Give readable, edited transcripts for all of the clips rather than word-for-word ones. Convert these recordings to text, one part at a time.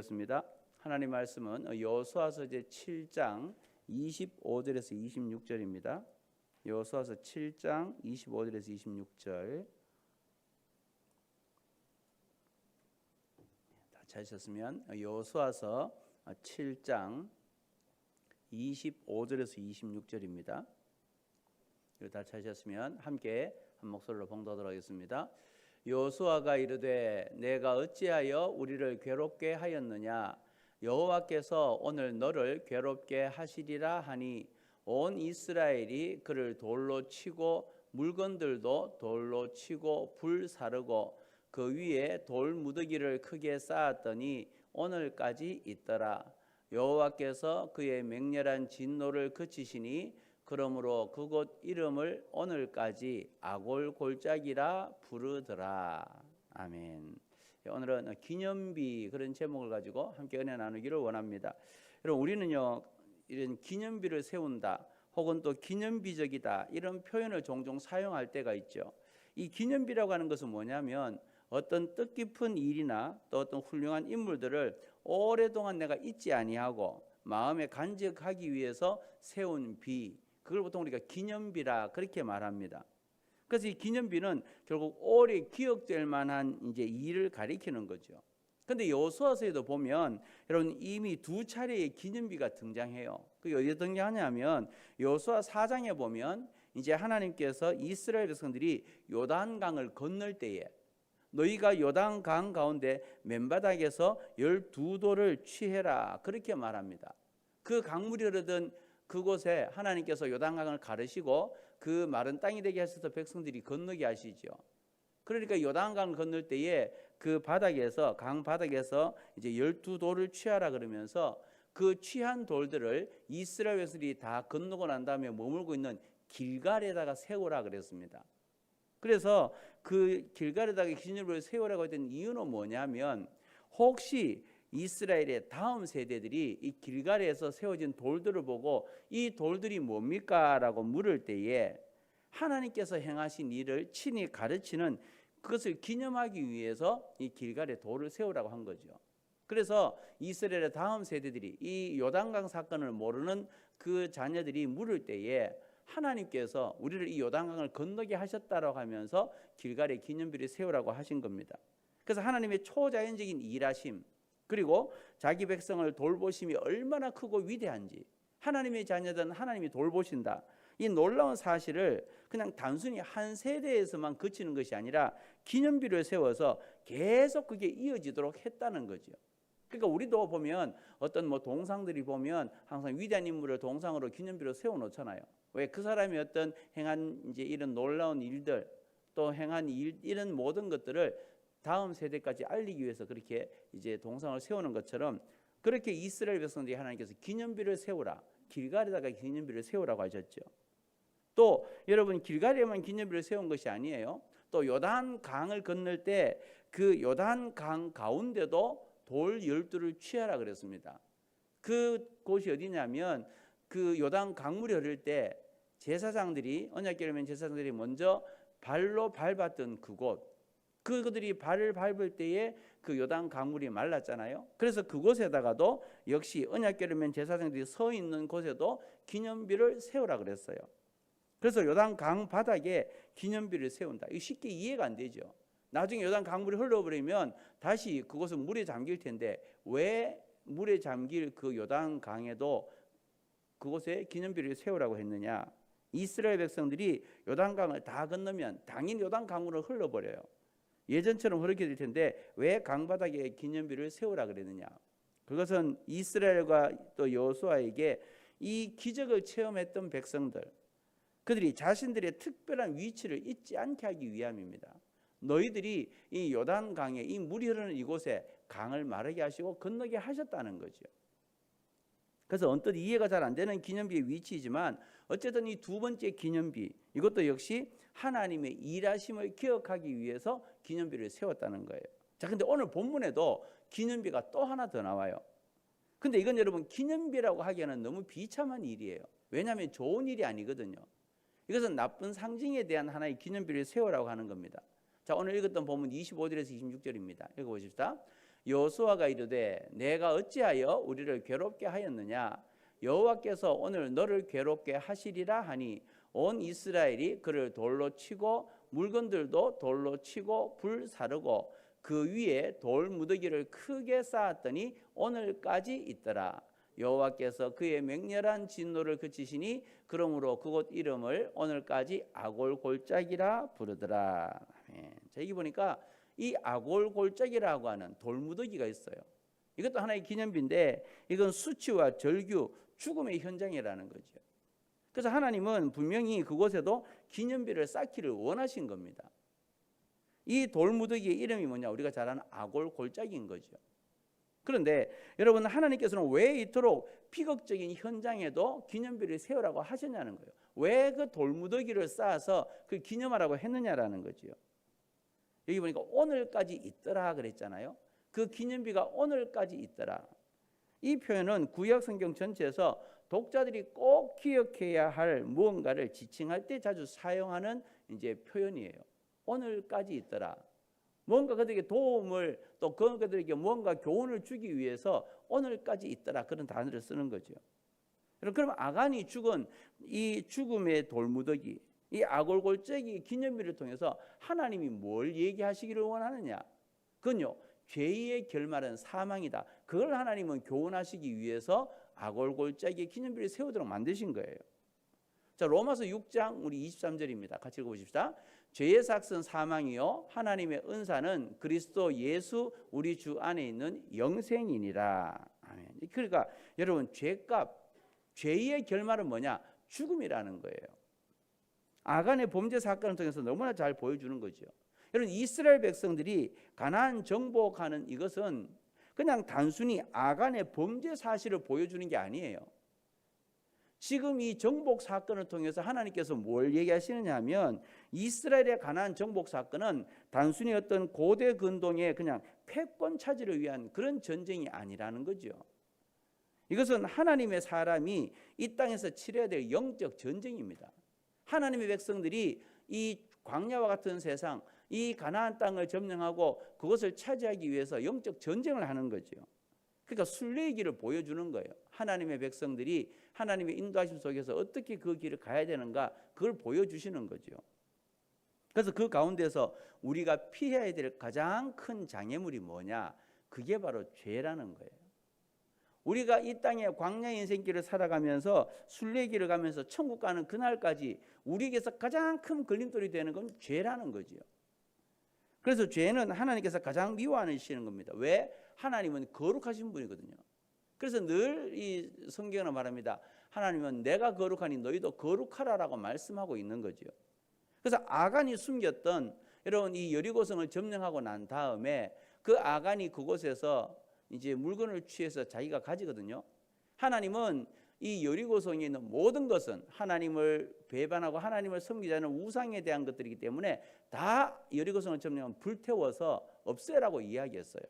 습니다. 하나님 말씀은 여호수아서 제 7장 25절에서 26절입니다. 여호수아서 7장 25절에서 26절. 다 찾으셨으면 여호수아서 7장 25절에서 26절입니다. 이거 다 찾으셨으면 함께 한 목소리로 봉독하도록 하겠습니다. 여호수아가 이르되 내가 어찌하여 우리를 괴롭게 하였느냐? 여호와께서 오늘 너를 괴롭게 하시리라 하니 온 이스라엘이 그를 돌로 치고 물건들도 돌로 치고 불 사르고 그 위에 돌 무더기를 크게 쌓았더니 오늘까지 있더라. 여호와께서 그의 맹렬한 진노를 그치시니 그러므로 그곳 이름을 오늘까지 아골골짜기라 부르더라. 아멘. 오늘은 기념비 그런 제목을 가지고 함께 은혜 나누기를 원합니다. 여러분, 우리는요 이런 기념비를 세운다 혹은 또 기념비적이다 이런 표현을 종종 사용할 때가 있죠. 이 기념비라고 하는 것은 뭐냐면 어떤 뜻깊은 일이나 또 어떤 훌륭한 인물들을 오랫동안 내가 잊지 아니하고 마음에 간직하기 위해서 세운 비, 그걸 보통 우리가 기념비라 그렇게 말합니다. 그래서 이 기념비는 결국 오래 기억될 만한 이제 일을 가리키는 거죠. 그런데 여호수아서에도 보면 여러분 이미 두 차례의 기념비가 등장해요. 그게 어디에 등장하냐면 여호수아 4장에 보면 이제 하나님께서 이스라엘 백성들이 요단강을 건널 때에 너희가 요단강 가운데 맨바닥에서 12돌을 취해라 그렇게 말합니다. 그 강물이 흐르던 그곳에 하나님께서 요단강을 가르시고 그 마른 땅이 되게 하셔서 백성들이 건너게 하시죠. 그러니까 요단강을 건널 때에 그 바닥에서 강 바닥에서 이제 12돌을 취하라 그러면서 그 취한 돌들을 이스라엘 백성들이 다 건너고 난 다음에 머물고 있는 길갈에다가 세우라 그랬습니다. 그래서 그 길갈에다가 기념비를 세우라고 했던 이유는 뭐냐면 혹시 이스라엘의 다음 세대들이 이 길갈에서 세워진 돌들을 보고 이 돌들이 뭡니까? 라고 물을 때에 하나님께서 행하신 일을 친히 가르치는 그것을 기념하기 위해서 이 길갈에 돌을 세우라고 한 거죠. 그래서 이스라엘의 다음 세대들이 이 요단강 사건을 모르는 그 자녀들이 물을 때에 하나님께서 우리를 이 요단강을 건너게 하셨다라고 하면서 길갈에 기념비를 세우라고 하신 겁니다. 그래서 하나님의 초자연적인 일하심 그리고 자기 백성을 돌보심이 얼마나 크고 위대한지 하나님의 자녀들은 하나님이 돌보신다. 이 놀라운 사실을 그냥 단순히 한 세대에서만 그치는 것이 아니라 기념비를 세워서 계속 그게 이어지도록 했다는 거죠. 그러니까 우리도 보면 어떤 동상들이 보면 항상 위대한 인물을 동상으로 기념비로 세워놓잖아요. 왜? 그 사람이 어떤 행한 이제 이런 놀라운 일들 또 행한 일 이런 모든 것들을 다음 세대까지 알리기 위해서 그렇게 이제 동상을 세우는 것처럼 그렇게 이스라엘 백성들이 하나님께서 기념비를 세우라 길갈에다가 기념비를 세우라고 하셨죠. 또 여러분 길갈에만 기념비를 세운 것이 아니에요. 또 요단강을 건널 때 그 요단강 가운데도 돌 12를 취하라 그랬습니다. 그 곳이 어디냐면 그 요단 강물이 흐를 때 제사장들이 언약궤를 제사장들이 먼저 발로 밟았던 그곳 그들이 발을 밟을 때에 그 요단 강물이 말랐잖아요. 그래서 그곳에다가도 역시 언약궤를 맨 제사장들이 서 있는 곳에도 기념비를 세우라 그랬어요. 그래서 요단 강 바닥에 기념비를 세운다. 이거 쉽게 이해가 안 되죠. 나중에 요단 강물이 흘러버리면 다시 그곳은 물에 잠길 텐데 왜 물에 잠길 그 요단 강에도 그곳에 기념비를 세우라고 했느냐? 이스라엘 백성들이 요단강을 다 건너면 당연히 요단강으로 흘러버려요. 예전처럼 흐르게 될 텐데 왜 강바닥에 기념비를 세우라 그랬느냐? 그것은 이스라엘과 또 여호수아에게 이 기적을 체험했던 백성들 그들이 자신들의 특별한 위치를 잊지 않게 하기 위함입니다. 너희들이 이 요단강에 이 물이 흐르는 이곳에 강을 마르게 하시고 건너게 하셨다는 거죠. 그래서 언뜻 이해가 잘 안 되는 기념비의 위치이지만 어쨌든 이 두 번째 기념비 이것도 역시 하나님의 일하심을 기억하기 위해서 기념비를 세웠다는 거예요. 자, 근데 오늘 본문에도 기념비가 또 하나 더 나와요. 근데 이건 여러분 기념비라고 하기에는 너무 비참한 일이에요. 왜냐하면 좋은 일이 아니거든요. 이것은 나쁜 상징에 대한 하나의 기념비를 세우라고 하는 겁니다. 자, 오늘 읽었던 본문 25절에서 26절입니다. 읽어보십시다. 여호수아가 이르되 내가 어찌하여 우리를 괴롭게 하였느냐 여호와께서 오늘 너를 괴롭게 하시리라 하니 온 이스라엘이 그를 돌로 치고 물건들도 돌로 치고 불 사르고 그 위에 돌 무더기를 크게 쌓았더니 오늘까지 있더라. 여호와께서 그의 맹렬한 진노를 그치시니 그러므로 그곳 이름을 오늘까지 아골골짜기라 부르더라. 자, 여기 보니까 이 아골골짜기라고 하는 돌 무더기가 있어요. 이것도 하나의 기념비인데 이건 수치와 절규, 죽음의 현장이라는 거죠. 그래서 하나님은 분명히 그곳에도 기념비를 쌓기를 원하신 겁니다. 이 돌무더기의 이름이 뭐냐? 우리가 잘 아는 아골골짜기인 거죠. 그런데 여러분, 하나님께서는 왜 이토록 비극적인 현장에도 기념비를 세우라고 하셨냐는 거예요. 왜 그 돌무더기를 쌓아서 그 기념하라고 했느냐라는 거죠. 여기 보니까 오늘까지 있더라 그랬잖아요. 그 기념비가 오늘까지 있더라. 이 표현은 구약 성경 전체에서 독자들이 꼭 기억해야 할 무언가를 지칭할 때 자주 사용하는 이제 표현이에요. 오늘까지 있더라. 뭔가 그들에게 도움을 또 그들에게 뭔가 교훈을 주기 위해서 오늘까지 있더라 그런 단어를 쓰는 거죠. 그러면 아간이 죽은 이 죽음의 돌무더기, 이 아골골짜기 기념비를 통해서 하나님이 뭘 얘기하시기를 원하느냐? 그건요, 죄의 결말은 사망이다. 그걸 하나님은 교훈하시기 위해서 아골골짜기 기념비를 세우도록 만드신 거예요. 자, 로마서 6장 우리 23절입니다. 같이 읽어보십시다. 죄의 삭은 사망이요 하나님의 은사는 그리스도 예수 우리 주 안에 있는 영생이니라. 아멘. 그러니까 여러분, 죄의 결말은 뭐냐? 죽음이라는 거예요. 아간의 범죄 사건을 통해서 너무나 잘 보여주는 거죠. 여러분, 이스라엘 백성들이 가나안 정복하는 이것은 그냥 단순히 아간의 범죄 사실을 보여주는 게 아니에요. 지금 이 정복 사건을 통해서 하나님께서 뭘 얘기하시느냐 하면 이스라엘의 가나안 정복 사건은 단순히 어떤 고대 근동의 그냥 패권 차지를 위한 그런 전쟁이 아니라는 거죠. 이것은 하나님의 사람이 이 땅에서 치러야 될 영적 전쟁입니다. 하나님의 백성들이 이 광야와 같은 세상, 이 가나안 땅을 점령하고 그것을 차지하기 위해서 영적 전쟁을 하는 거죠. 그러니까 순례의 길을 보여주는 거예요. 하나님의 백성들이 하나님의 인도하심 속에서 어떻게 그 길을 가야 되는가, 그걸 보여주시는 거죠. 그래서 그 가운데서 우리가 피해야 될 가장 큰 장애물이 뭐냐? 그게 바로 죄라는 거예요. 우리가 이 땅의 광야 인생길을 살아가면서 순례길을 가면서 천국 가는 그날까지 우리에게서 가장 큰 걸림돌이 되는 건 죄라는 거죠. 그래서 죄는 하나님께서 가장 미워하시는 겁니다. 왜? 하나님은 거룩하신 분이거든요. 그래서 늘 이 성경은 말합니다. 하나님은 내가 거룩하니 너희도 거룩하라라고 말씀하고 있는 거죠. 그래서 아간이 숨겼던, 여러분, 이 여리고성을 점령하고 난 다음에 그 아간이 그곳에서 이제 물건을 취해서 자기가 가지거든요. 하나님은 이 여리고성에 있는 모든 것은 하나님을 배반하고 하나님을 섬기지 않는 우상에 대한 것들이기 때문에 다 여리고성을 점령하면 불태워서 없애라고 이야기했어요.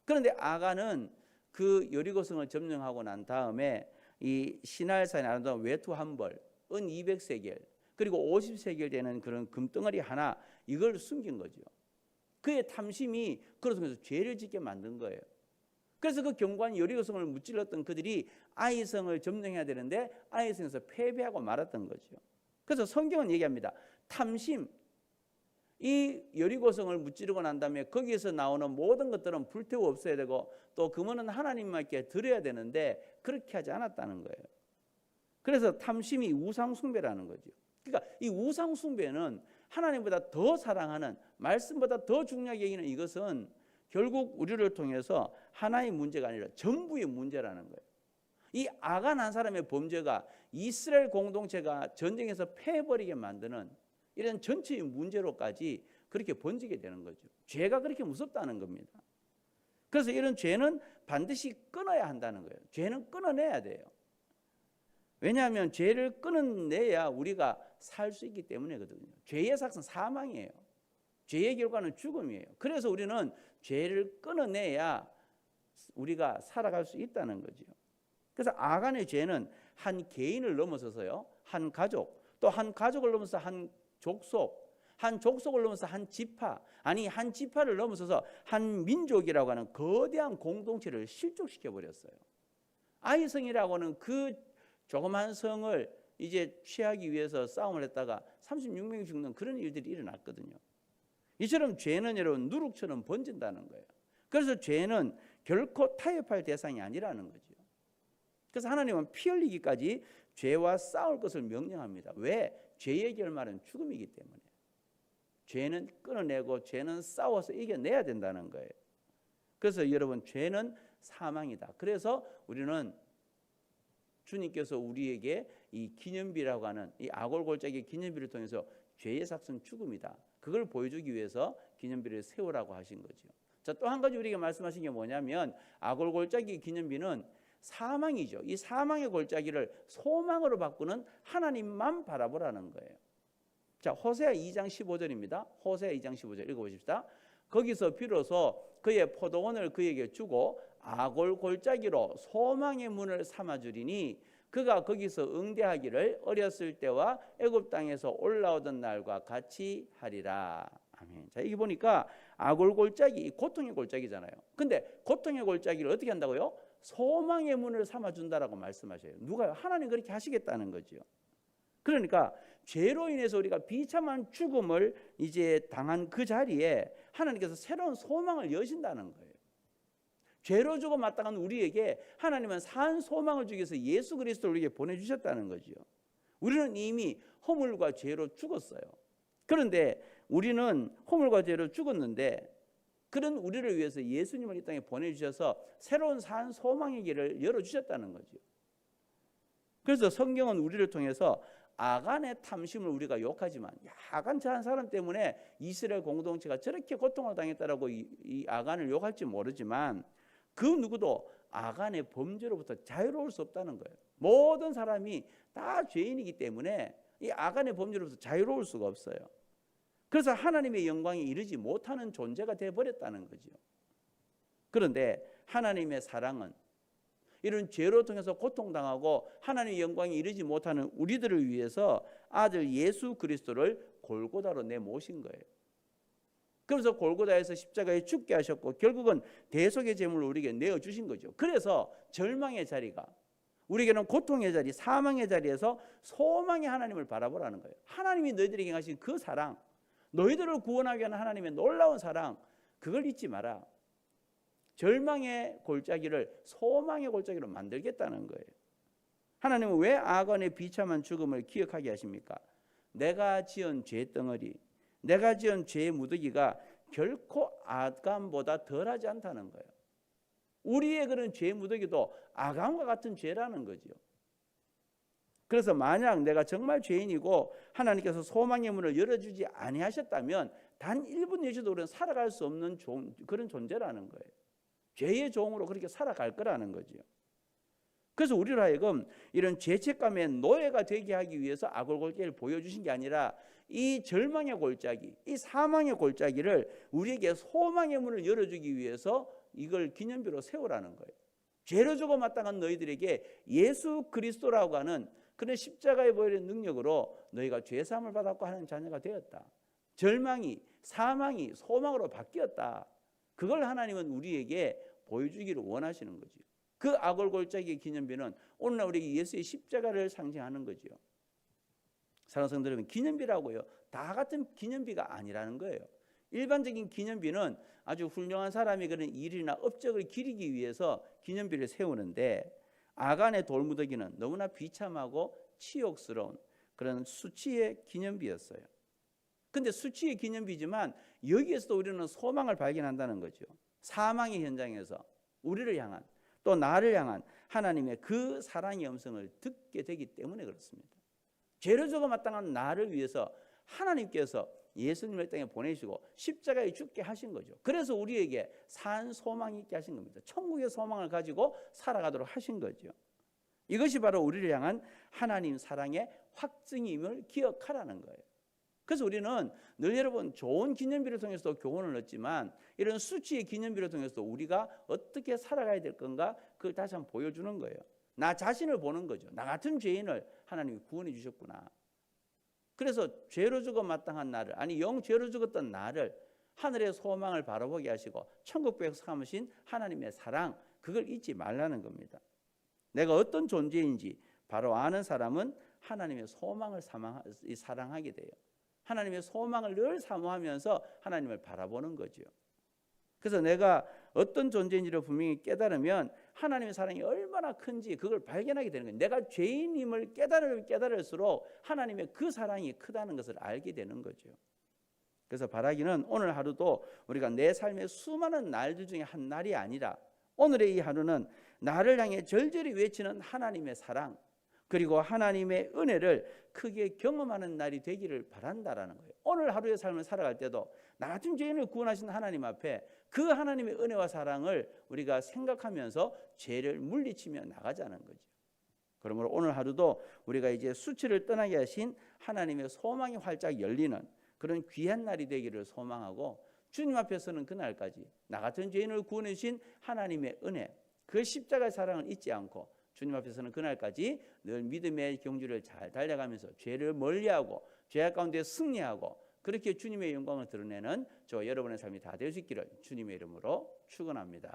그런데 아간은 그 여리고성을 점령하고 난 다음에 이 시날산에 아름다운 외투 한 벌, 은 200세겔, 그리고 50세겔 되는 그런 금덩어리 하나, 이걸 숨긴 거죠. 그의 탐심이 그를 통해서 죄를 짓게 만든 거예요. 그래서 그 경관 여리고성을 무찔렀던 그들이 아이성을 점령해야 되는데 아이성에서 패배하고 말았던 거죠. 그래서 성경은 얘기합니다. 탐심, 이 여리고성을 무찌르고 난 다음에 거기에서 나오는 모든 것들은 불태워 없애야 되고 또 금은은 하나님께 드려야 되는데 그렇게 하지 않았다는 거예요. 그래서 탐심이 우상숭배라는 거죠. 그러니까 이 우상숭배는 하나님보다 더 사랑하는, 말씀보다 더 중요하게 여기는 이것은 결국 우리를 통해서 하나의 문제가 아니라 전부의 문제라는 거예요. 이 아간 한 사람의 범죄가 이스라엘 공동체가 전쟁에서 패해버리게 만드는 이런 전체의 문제로까지 그렇게 번지게 되는 거죠. 죄가 그렇게 무섭다는 겁니다. 그래서 이런 죄는 반드시 끊어야 한다는 거예요. 죄는 끊어내야 돼요. 왜냐하면 죄를 끊어내야 우리가 살 수 있기 때문이거든요. 죄의 삭은 사망이에요. 죄의 결과는 죽음이에요. 그래서 우리는 죄를 끊어내야 우리가 살아갈 수 있다는 거죠. 그래서 아간의 죄는 한 개인을 넘어서서요, 한 가족, 또 한 가족을 넘어서 한 족속, 한 족속을 넘어서 한 지파, 아니 한 지파를 넘어서서 한 민족이라고 하는 거대한 공동체를 실족시켜 버렸어요. 아이성이라고 하는 그 조그만 성을 이제 취하기 위해서 싸움을 했다가 36명이 죽는 그런 일들이 일어났거든요. 이처럼 죄는 여러분 누룩처럼 번진다는 거예요. 그래서 죄는 결코 타협할 대상이 아니라는 거죠. 그래서 하나님은 피 흘리기까지 죄와 싸울 것을 명령합니다. 왜? 죄의 결말은 죽음이기 때문에. 죄는 끊어내고 죄는 싸워서 이겨내야 된다는 거예요. 그래서 여러분 죄는 사망이다. 그래서 우리는 주님께서 우리에게 이 기념비라고 하는 이 아골골짜기 기념비를 통해서 죄의 삭은 죽음이다. 그걸 보여주기 위해서 기념비를 세우라고 하신 거죠. 자, 또 한 가지 우리에게 말씀하신 게 뭐냐면 아골골짜기 기념비는 사망이죠. 이 사망의 골짜기를 소망으로 바꾸는 하나님만 바라보라는 거예요. 자, 호세아 2장 15절입니다. 호세아 2장 15절 읽어보십시다. 거기서 비로소 그의 포도원을 그에게 주고 아골 골짜기로 소망의 문을 삼아주리니 그가 거기서 응대하기를 어렸을 때와 애굽 땅에서 올라오던 날과 같이 하리라. 아멘. 자, 이게 보니까 아골 골짜기, 고통의 골짜기잖아요. 근데 고통의 골짜기를 어떻게 한다고요? 소망의 문을 삼아준다라고 말씀하셔요. 누가요? 하나님 그렇게 하시겠다는 거죠. 그러니까 죄로 인해서 우리가 비참한 죽음을 이제 당한 그 자리에 하나님께서 새로운 소망을 여신다는 거예요. 죄로 죽어 마땅한 우리에게 하나님은 산 소망을 주기 위해서 예수 그리스도를 우리에게 보내주셨다는 거죠. 우리는 이미 허물과 죄로 죽었어요. 그런데 우리는 허물과 죄로 죽었는데 그런 우리를 위해서 예수님을 이 땅에 보내주셔서 새로운 산 소망의 길을 열어주셨다는 거죠. 그래서 성경은 우리를 통해서 아간의 탐심을 우리가 욕하지만 아간 저 한 사람 때문에 이스라엘 공동체가 저렇게 고통을 당했다라고 이 아간을 욕할지 모르지만 그 누구도 아간의 범죄로부터 자유로울 수 없다는 거예요. 모든 사람이 다 죄인이기 때문에 이 아간의 범죄로부터 자유로울 수가 없어요. 그래서 하나님의 영광에 이르지 못하는 존재가 되어버렸다는 거죠. 그런데 하나님의 사랑은 이런 죄로 통해서 고통당하고 하나님의 영광에 이르지 못하는 우리들을 위해서 아들 예수 그리스도를 골고다로 내모신 거예요. 그래서 골고다에서 십자가에 죽게 하셨고 결국은 대속의 제물을 우리에게 내어주신 거죠. 그래서 절망의 자리가 우리에게는 고통의 자리, 사망의 자리에서 소망의 하나님을 바라보라는 거예요. 하나님이 너희들에게 하신 그 사랑, 너희들을 구원하기 위한 하나님의 놀라운 사랑, 그걸 잊지 마라. 절망의 골짜기를 소망의 골짜기로 만들겠다는 거예요. 하나님은 왜 아간의 비참한 죽음을 기억하게 하십니까? 내가 지은 죄덩어리, 내가 지은 죄의 무더기가 결코 아간보다 덜하지 않다는 거예요. 우리의 그런 죄의 무더기도 아간과 같은 죄라는 거죠. 그래서 만약 내가 정말 죄인이고 하나님께서 소망의 문을 열어주지 아니하셨다면 단 1분 내지도 우리는 살아갈 수 없는 그런 존재라는 거예요. 죄의 종으로 그렇게 살아갈 거라는 거죠. 그래서 우리로 하여금 이런 죄책감의 노예가 되게 하기 위해서 아골골짜기를 보여주신 게 아니라 이 절망의 골짜기, 이 사망의 골짜기를 우리에게 소망의 문을 열어주기 위해서 이걸 기념비로 세우라는 거예요. 죄로 죽어 마땅한 너희들에게 예수 그리스도라고 하는 그런 십자가에 보이는 능력으로 너희가 죄사함을 받았고 하는 자녀가 되었다. 절망이, 사망이 소망으로 바뀌었다. 그걸 하나님은 우리에게 보여주기를 원하시는 거죠. 그 아골골짜기의 기념비는 오늘날 우리에게 예수의 십자가를 상징하는 거죠. 사랑하는 성도 여러분, 기념비라고요, 다 같은 기념비가 아니라는 거예요. 일반적인 기념비는 아주 훌륭한 사람이 그런 일이나 업적을 기리기 위해서 기념비를 세우는데 아간의 돌무더기는 너무나 비참하고 치욕스러운 그런 수치의 기념비였어요. 근데 수치의 기념비지만 여기에서도 우리는 소망을 발견한다는 거죠. 사망의 현장에서 우리를 향한 또 나를 향한 하나님의 그 사랑의 음성을 듣게 되기 때문에 그렇습니다. 죄로 죽어 마땅한 나를 위해서 하나님께서 예수님을 땅에 보내시고 십자가에 죽게 하신 거죠. 그래서 우리에게 산 소망이 있게 하신 겁니다. 천국의 소망을 가지고 살아가도록 하신 거죠. 이것이 바로 우리를 향한 하나님 사랑의 확증임을 기억하라는 거예요. 그래서 우리는 늘 여러분 좋은 기념비를 통해서도 교훈을 얻지만 이런 수치의 기념비를 통해서도 우리가 어떻게 살아가야 될 건가 그걸 다시 한번 보여주는 거예요. 나 자신을 보는 거죠. 나 같은 죄인을 하나님이 구원해 주셨구나. 그래서 죄로 죽어 마땅한 나를, 아니 영 죄로 죽었던 나를 하늘의 소망을 바라보게 하시고 천국 백성하신 하나님의 사랑, 그걸 잊지 말라는 겁니다. 내가 어떤 존재인지 바로 아는 사람은 하나님의 소망을 사랑하게 돼요. 하나님의 소망을 늘 사모하면서 하나님을 바라보는 거죠. 그래서 내가 어떤 존재인지를 분명히 깨달으면 하나님의 사랑이 얼마나 큰지 그걸 발견하게 되는 거예요. 내가 죄인임을 깨달을수록 하나님의 그 사랑이 크다는 것을 알게 되는 거죠. 그래서 바라기는 오늘 하루도 우리가 내 삶의 수많은 날들 중에 한 날이 아니라 오늘의 이 하루는 나를 향해 절절히 외치는 하나님의 사랑, 그리고 하나님의 은혜를 크게 경험하는 날이 되기를 바란다라는 거예요. 오늘 하루의 삶을 살아갈 때도 나 같은 죄인을 구원하신 하나님 앞에 그 하나님의 은혜와 사랑을 우리가 생각하면서 죄를 물리치며 나가자는 거죠. 그러므로 오늘 하루도 우리가 이제 수치를 떠나게 하신 하나님의 소망이 활짝 열리는 그런 귀한 날이 되기를 소망하고, 주님 앞에서는 그날까지 나 같은 죄인을 구원해 주신 하나님의 은혜, 그 십자가의 사랑을 잊지 않고 주님 앞에서는 그날까지 늘 믿음의 경주를 잘 달려가면서 죄를 멀리하고 죄악 가운데 승리하고 그렇게 주님의 영광을 드러내는 저 여러분의 삶이 다 될 수 있기를 주님의 이름으로 축원합니다.